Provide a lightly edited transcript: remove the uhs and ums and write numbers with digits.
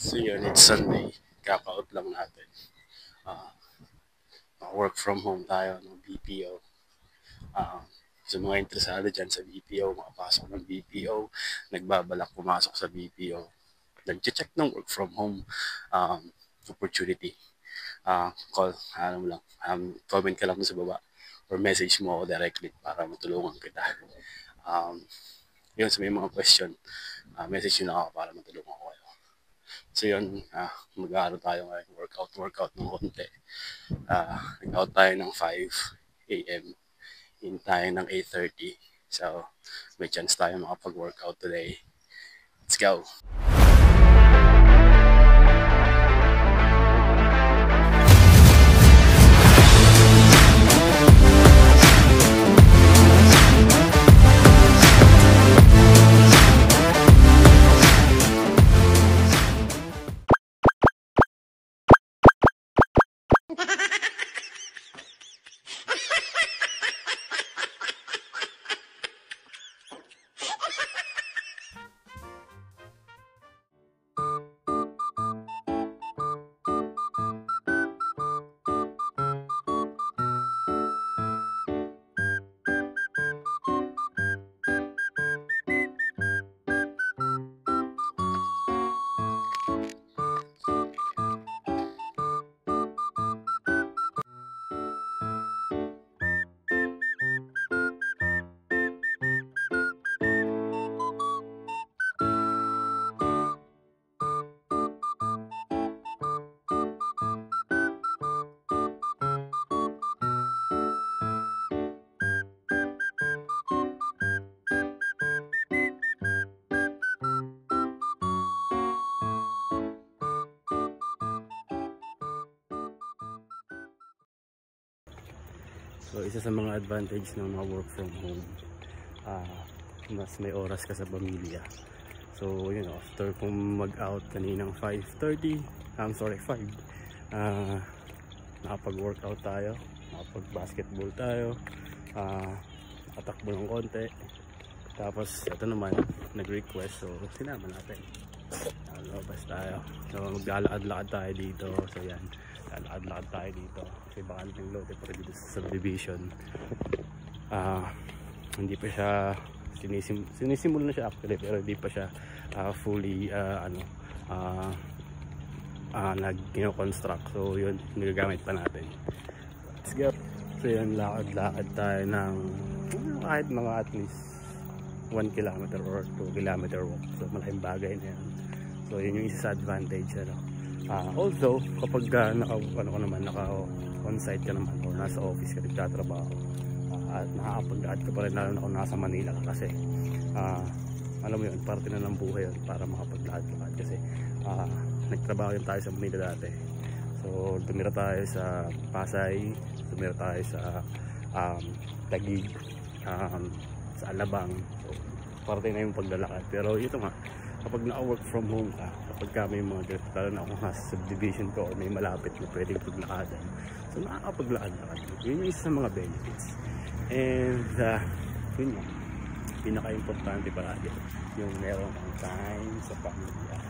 So yun, it's Sunday. Kaka-out lang natin. Work from home tayo ng BPO. Sa mga interesado dyan sa BPO, makapasok ng BPO, nagbabalak pumasok sa BPO, nag-check ng work from home opportunity. Comment ka lang sa baba or message mo ako directly para matulungan kita. Yun, sa may mga question, message nyo na ako para matulungan ko kayo. So yun, mag-aaral tayo ngayon, workout ng konti. Nag-out tayo ng 5 AM, in tayo ng 8:30. So, may chance tayo makapag-workout today. Let's go! So isa sa mga advantage ng mga work from home, mas may oras ka sa pamilya. So yun, after kung mag-out kaninang 5:30, 5, nakapag-workout tayo, nakapag-basketball tayo, atakbo ng konti. Tapos ito naman, nag-request, so sinama natin. Labas tayo. So maglalakad-lakad tayo dito. So yan, lalakad-lakad tayo dito. Kasi baka natin lote pa dito sa subdivision. Hindi pa siya sinisimula na siya actually, pero hindi pa siya fully nag-construct. So yun, nagagamit pa natin. Let's go. So yun, lakad-lakad tayo ng kahit mga at least 1 kilometer or 2 kilometer walk. So malaking bagay na yan. So yun yung isa sa advantage, ano. Also kapag naka-on-site ka naman o nasa office ka nagtatrabaho, at nakakapag-aad ka pa rin, lalo na kung nasa Manila ka, kasi alam mo yun, parte na ng buhay yun para makapag-aad ka. Kasi nagtrabaho yun tayo sa Manila dati. So tumira tayo sa Pasay, tumira tayo sa Taguig, sa Alabang. So parte na yung paglalakad. Pero ito nga, kapag naka-work from home ka, kapag may mga ganito, lalo na kung nasa subdivision ko o may malapit na pwedeng paglakadan, so nakakapaglakad-lakad. Yun yung isa sa mga benefits. And yun nga, pinaka-importante palagi yung meron kang time sa pamilya.